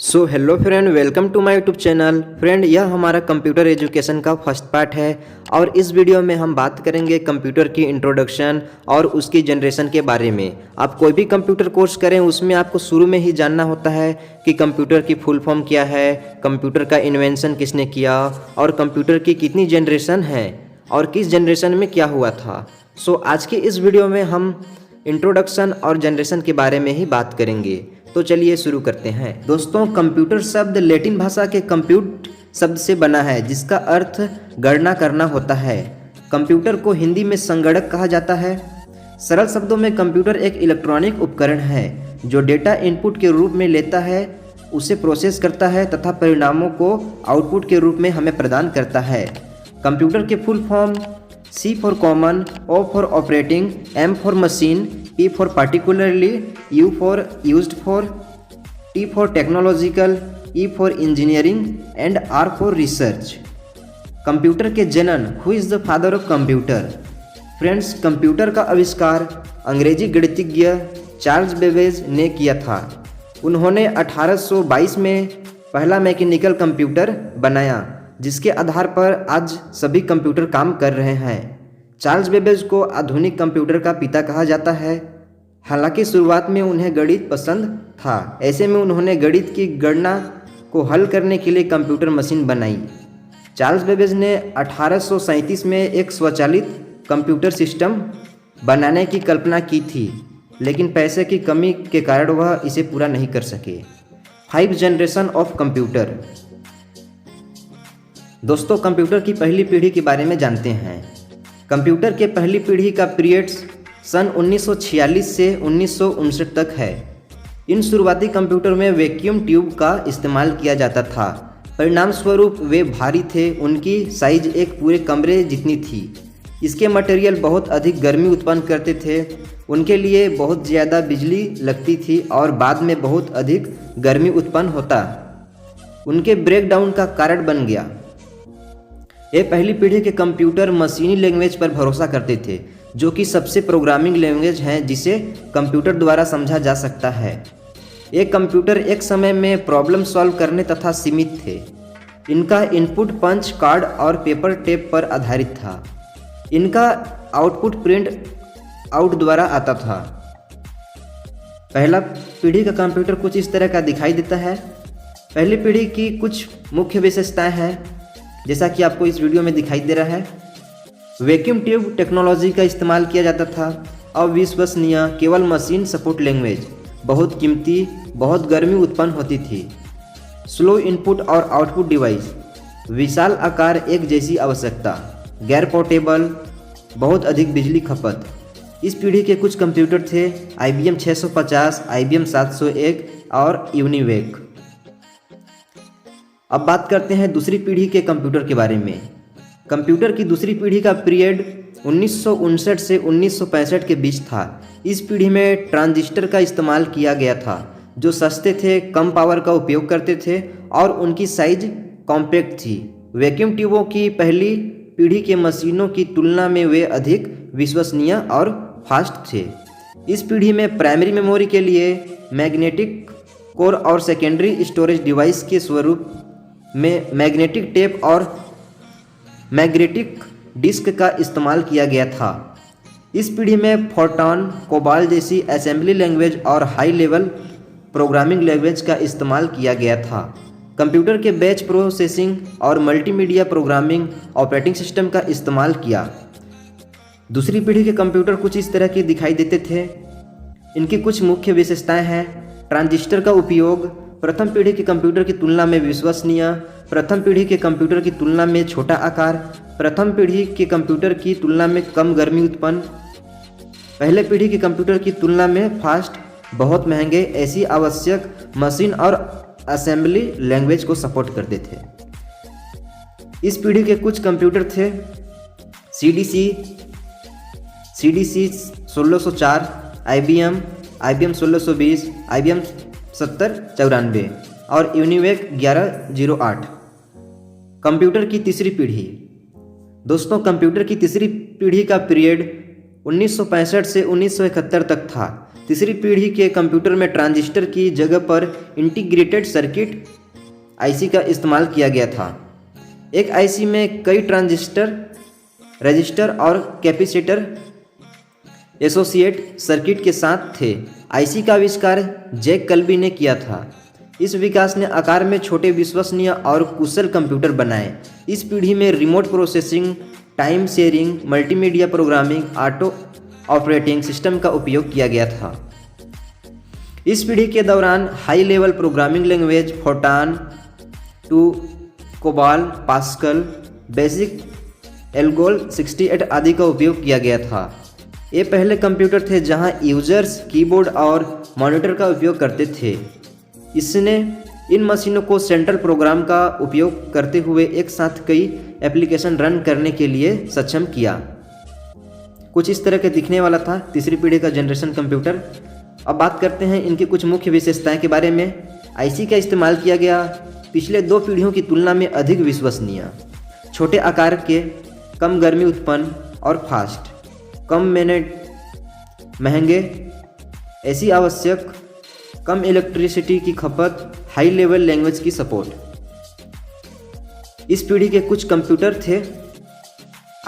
So hello friend, welcome to my YouTube channel. Friend, यह हमारा computer education का first part है और इस वीडियो में हम बात करेंगे कंप्यूटर की इंट्रोडक्शन और उसकी जनरेशन के बारे में। आप कोई भी कंप्यूटर कोर्स करें उसमें आपको शुरू में ही जानना होता है कि कंप्यूटर की फुल फॉर्म क्या है, कंप्यूटर का इन्वेंशन किसने किया और कंप्यूटर की कितनी जनरेशन है और किस जनरेशन में क्या हुआ था। सो आज के इस वीडियो में हम इंट्रोडक्शन और जनरेशन के बारे में ही बात करेंगे। तो चलिए शुरू करते हैं। दोस्तों, कंप्यूटर शब्द लैटिन भाषा के कंप्यूट शब्द से बना है जिसका अर्थ गणना करना होता है। कंप्यूटर को हिंदी में संगणक कहा जाता है। सरल शब्दों में कंप्यूटर एक इलेक्ट्रॉनिक उपकरण है जो डेटा इनपुट के रूप में लेता है, उसे प्रोसेस करता है तथा परिणामों को आउटपुट के रूप में हमें प्रदान करता है। कंप्यूटर के full form C for common, O for operating, M for machine, P for particularly, U for used for, T for technological, E for engineering and R for research. Computer के जनन, who is the father of computer? Friends, computer का आविष्कार अंग्रेजी गणितज्ञ Charles Babbage ने किया था। उन्होंने 1822 में पहला मैकेनिकल कंप्यूटर बनाया जिसके आधार पर आज सभी कंप्यूटर काम कर रहे हैं। चार्ल्स बेबेज को आधुनिक कंप्यूटर का पिता कहा जाता है। हालांकि शुरुआत में उन्हें गणित पसंद था, ऐसे में उन्होंने गणित की गणना को हल करने के लिए कंप्यूटर मशीन बनाई। चार्ल्स बेबेज ने 1837 में एक स्वचालित कंप्यूटर सिस्टम बनाने की कल्पना की थी, लेकिन पैसे की कमी के कारण वह इसे पूरा नहीं कर सके। 5 जनरेशन ऑफ कंप्यूटर। दोस्तों, कंप्यूटर की पहली पीढ़ी के बारे में जानते हैं। कंप्यूटर के पहली पीढ़ी का पीरियड सन 1946 से 1959 तक है। इन शुरुआती कंप्यूटर में वैक्यूम ट्यूब का इस्तेमाल किया जाता था। परिणाम स्वरूप वे भारी थे, उनकी साइज एक पूरे कमरे जितनी थी। इसके मटेरियल बहुत अधिक गर्मी उत्पन्न करते थे, उनके लिए बहुत ज़्यादा बिजली लगती थी और बाद में बहुत अधिक गर्मी उत्पन्न होता उनके ब्रेकडाउन का कारण बन गया। ये पहली पीढ़ी के कंप्यूटर मशीनी लैंग्वेज पर भरोसा करते थे, जो कि सबसे प्रोग्रामिंग लैंग्वेज है जिसे कंप्यूटर द्वारा समझा जा सकता है। ये कंप्यूटर एक समय में प्रॉब्लम सॉल्व करने तथा सीमित थे। इनका इनपुट पंच कार्ड और पेपर टेप पर आधारित था। इनका आउटपुट प्रिंट आउट द्वारा आता था। पहला पीढ़ी का कंप्यूटर कुछ इस तरह का दिखाई देता है। पहली पीढ़ी की कुछ मुख्य विशेषताएं हैं जैसा कि आपको इस वीडियो में दिखाई दे रहा है। वैक्यूम ट्यूब टेक्नोलॉजी का इस्तेमाल किया जाता था। अविश्वसनीय, केवल मशीन सपोर्ट लैंग्वेज, बहुत कीमती, बहुत गर्मी उत्पन्न होती थी। स्लो इनपुट और आउटपुट डिवाइस, विशाल आकार, एक जैसी आवश्यकता, गैर पोर्टेबल, बहुत अधिक बिजली खपत। इस पीढ़ी के कुछ कंप्यूटर थे IBM 650, IBM 701 और यूनिवेक। अब बात करते हैं दूसरी पीढ़ी के कंप्यूटर के बारे में। कंप्यूटर की दूसरी पीढ़ी का पीरियड 1959 से 1965 के बीच था। इस पीढ़ी में ट्रांजिस्टर का इस्तेमाल किया गया था जो सस्ते थे, कम पावर का उपयोग करते थे और उनकी साइज कॉम्पैक्ट थी। वैक्यूम ट्यूबों की पहली पीढ़ी के मशीनों की तुलना में वे अधिक विश्वसनीय और फास्ट थे। इस पीढ़ी में प्राइमरी मेमोरी के लिए मैग्नेटिक कोर और सेकेंडरी स्टोरेज डिवाइस के स्वरूप में मैग्नेटिक टेप और मैग्नेटिक डिस्क का इस्तेमाल किया गया था। इस पीढ़ी में फोर्ट्रान, कोबाल जैसी असेंबली लैंग्वेज और हाई लेवल प्रोग्रामिंग लैंग्वेज का इस्तेमाल किया गया था। कंप्यूटर के बैच प्रोसेसिंग और मल्टीमीडिया प्रोग्रामिंग ऑपरेटिंग सिस्टम का इस्तेमाल किया। दूसरी पीढ़ी के कंप्यूटर कुछ इस तरह के दिखाई देते थे। इनकी कुछ मुख्य विशेषताएं हैं। ट्रांजिस्टर का उपयोग, प्रथम पीढ़ी के कंप्यूटर की तुलना में विश्वसनीय, प्रथम पीढ़ी के कंप्यूटर की तुलना में छोटा आकार, प्रथम पीढ़ी के कंप्यूटर की तुलना में कम गर्मी उत्पन्न, पहले पीढ़ी के कंप्यूटर की तुलना में फास्ट, बहुत महंगे, ऐसी आवश्यक मशीन और असेंबली लैंग्वेज को सपोर्ट करते थे। इस पीढ़ी के कुछ कंप्यूटर थे CDC 1604, IBM 1620, IBM 7094 और यूनिवेक 1108। कंप्यूटर की तीसरी पीढ़ी। दोस्तों, कंप्यूटर की तीसरी पीढ़ी का पीरियड 1965 से 1971 तक था। तीसरी पीढ़ी के कंप्यूटर में ट्रांजिस्टर की जगह पर इंटीग्रेटेड सर्किट आईसी का इस्तेमाल किया गया था। एक आईसी में कई ट्रांजिस्टर, रजिस्टर और कैपेसिटर एसोसिएट सर्किट के साथ थे। आईसी का आविष्कार जैक कल्बी ने किया था। इस विकास ने आकार में छोटे, विश्वसनीय और कुशल कंप्यूटर बनाए। इस पीढ़ी में remote processing, time sharing, multimedia programming, auto operating system का उपयोग किया गया था। इस पीढ़ी के दौरान high level programming language Fortran, टू, कोबाल, पास्कल, बेसिक, एल्गोल 68 आदि का उपयोग किया गया था। ये पहले कंप्यूटर थे जहां यूजर्स कीबोर्ड और मॉनिटर का उपयोग करते थे। इसने इन मशीनों को सेंट्रल प्रोग्राम का उपयोग करते हुए एक साथ कई एप्लीकेशन रन करने के लिए सक्षम किया। कुछ इस तरह के दिखने वाला था तीसरी पीढ़ी का जनरेशन कंप्यूटर। अब बात करते हैं इनकी कुछ मुख्य विशेषताएं के बारे में। आईसी का इस्तेमाल किया गया, पिछले 2 पीढ़ियों की तुलना में अधिक विश्वसनीय, छोटे आकार के, कम गर्मी उत्पन्न और फास्ट, कम महंगे, ऐसी आवश्यक, कम इलेक्ट्रिसिटी की खपत, हाई लेवल लैंग्वेज की सपोर्ट। इस पीढ़ी के कुछ कंप्यूटर थे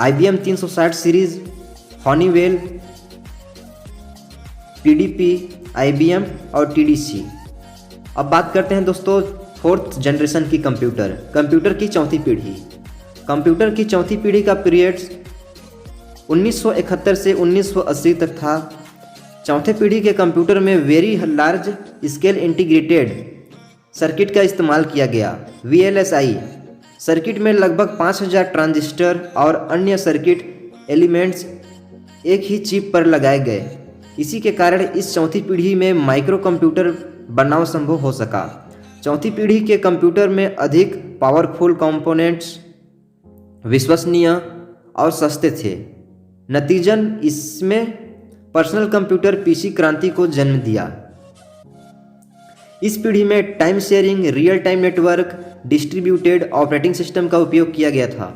IBM 360 सीरीज, हॉनीवेल, PDP, IBM और TDC। अब बात करते हैं दोस्तों 4th जनरेशन की कंप्यूटर की चौथी पीढ़ी। कंप्यूटर की चौथी पीढ़ी का पीरियड 1971 से 1980 तक था। चौथे पीढ़ी के कंप्यूटर में very large scale integrated circuit का इस्तेमाल किया गया। VLSI सर्किट में लगभग 5000 ट्रांजिस्टर और अन्य सर्किट एलिमेंट्स एक ही चिप पर लगाए गए। इसी के कारण इस चौथी पीढ़ी में माइक्रो कंप्यूटर बनाना संभव हो सका। चौथी पीढ़ी के कंप्यूटर में अधिक पावरफुल कंपोनेंट्स, विश्वसनीय और सस्ते थे। नतीजन इसमें पर्सनल कंप्यूटर PC क्रांति को जन्म दिया। इस पीढ़ी में time sharing, real time network, distributed operating system का उपयोग किया गया था।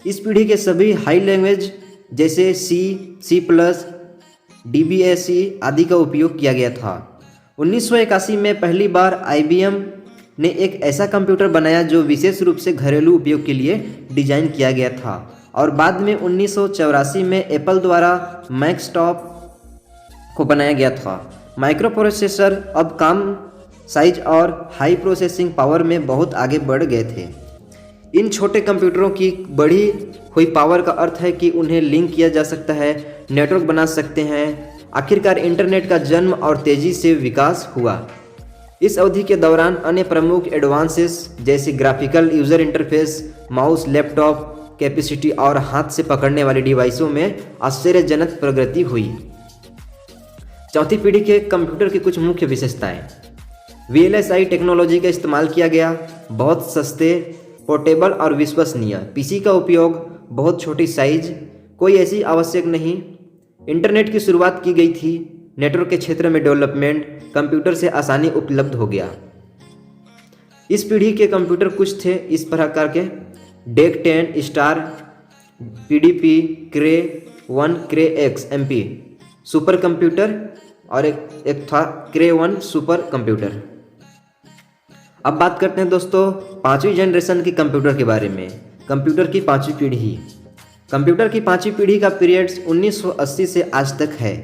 इस पीढ़ी के सभी हाई लैंग्वेज जैसे C++, DBAC आदि का उपयोग किया गया था। 1981 में पहली बार IBM ने एक ऐसा कंप्यूटर बनाया जो विशेष रूप से घरेलू उपयोग के लिए डिजाइन किया गया था, और बाद में 1984 में एप्पल द्वारा मैकस्टॉप को बनाया गया था। माइक्रो प्रोसेसर अब कम साइज और हाई प्रोसेसिंग पावर में बहुत आगे बढ़ गए थे। इन छोटे कंप्यूटरों की बढ़ी हुई पावर का अर्थ है कि उन्हें लिंक किया जा सकता है, नेटवर्क बना सकते हैं। आखिरकार इंटरनेट का जन्म और तेजी से विकास हुआ। इस अवधि के दौरान अन्य प्रमुख एडवांसेस जैसे graphical user interface, mouse, laptop, capacity और हाथ से पकड़ने वाले डिवाइसों में आश्चर्यजनक प्रगति हुई। चौथी पीढ़ी के कंप्यूटर की कुछ मुख्य विशेषताएं। VLSI टेक्नोलॉजी का इस्तेमाल किया गया, बहुत सस्ते, पोर्टेबल और विश्वसनीय। PC का उपयोग, बहुत छोटी साइज, कोई ऐसी आवश्यक नहीं। इंटरनेट की शुरुआत की गई थी। नेटवर्क के क्षेत्र में डेवलपमेंट, कंप्यूटर से आसानी उपलब्ध हो गया। इस पीढ़ी के कंप्यूटर कुछ थे इस प्रकार के: DEC 10 star, PDP, Cray 1, Cray X MP super computer, और एक था Cray 1 सुपर कंप्यूटर। अब बात करते हैं दोस्तों 5वीं जनरेशन की कंप्यूटर के बारे में। कंप्यूटर की 5वीं पीढ़ी। कंप्यूटर की 5वीं पीढ़ी का पीरियड 1980 से आज तक है,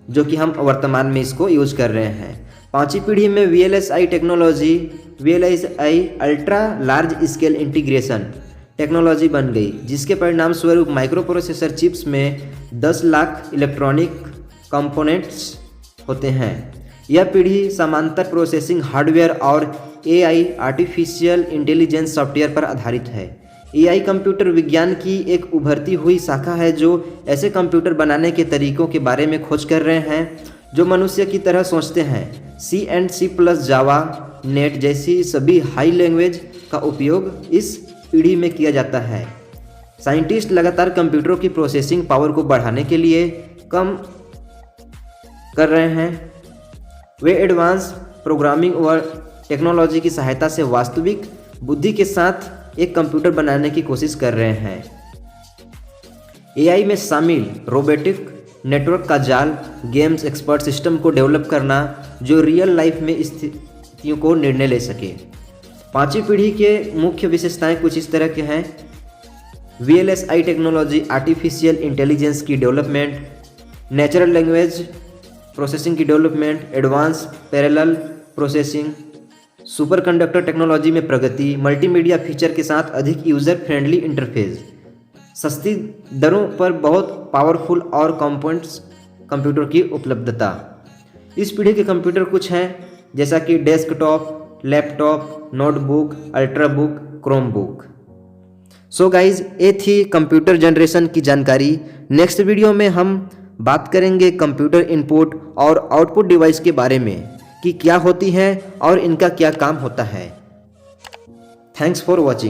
जो कि हम वर्तमान में इसको यूज कर रहे हैं। 5वीं पीढ़ी में VLSI technology, VLSI ultra large scale integration technology बन गई, जिसके परिणाम स्वरूप माइक्रो प्रोसेसर चिप्स में 10 लाख इलेक्ट्रॉनिक कंपोनेंट्स होते हैं। यह पीढ़ी समांतर प्रोसेसिंग हार्डवेयर और AI आर्टिफिशियल इंटेलिजेंस सॉफ्टवेयर पर आधारित है। AI कंप्यूटर विज्ञान की एक उभरती हुई शाखा है जो ऐसे कंप्यूटर बनाने के तरीकों के बारे में खोज कर रहे हैं जो मनुष्य की तरह सोचते हैं। C++, जावा, नेट जैसी सभी हाई लैंग्वेज का उपयोग इस पीढ़ी में किया जाता है। साइंटिस्ट लगातार कंप्यूटरों की प्रोसेसिंग पावर को बढ़ाने के लिए कम कर रहे हैं। वे एडवांस प्रोग्रामिंग और टेक्नोलॉजी की सहायता से वास्तविक बुद्धि के साथ एक कंप्यूटर बनाने की कोशिश कर रहे हैं। AI में शामिल रोबोटिक, नेटवर्क का जाल, गेम्स एक्सपर्ट सिस्टम को डेवलप करना जो रियल लाइफ में स्थितियों को निर्णय ले सके। पांचवी पीढ़ी के मुख्य विशेषताएं कुछ इस तरह के हैं। VLSI टेक्नोलॉजी, आर्टिफिशियल इंटेलिजेंस की डेवलपमेंट, नेचुरल लैंग्वेज प्रोसेसिंग की development, advance parallel processing, super conductor technology में प्रगति, मल्टीमीडिया फीचर के साथ अधिक यूज़र फ्रेंडली इंटरफेस, सस्ती दरों पर बहुत पावरफुल और कॉम्पैक्ट कंप्यूटर की उपलब्धता। इस पीढ़ी के कंप्यूटर कुछ हैं जैसा कि desktop, laptop, notebook, ultrabook, Chromebook. So guys, ये थी कंप्यूटर जनरेशन की जानकारी। नेक्स्ट वीडियो में हम बात करेंगे कंप्यूटर इनपुट और आउटपुट डिवाइस के बारे में कि क्या होती हैं और इनका क्या काम होता है। Thanks for watching.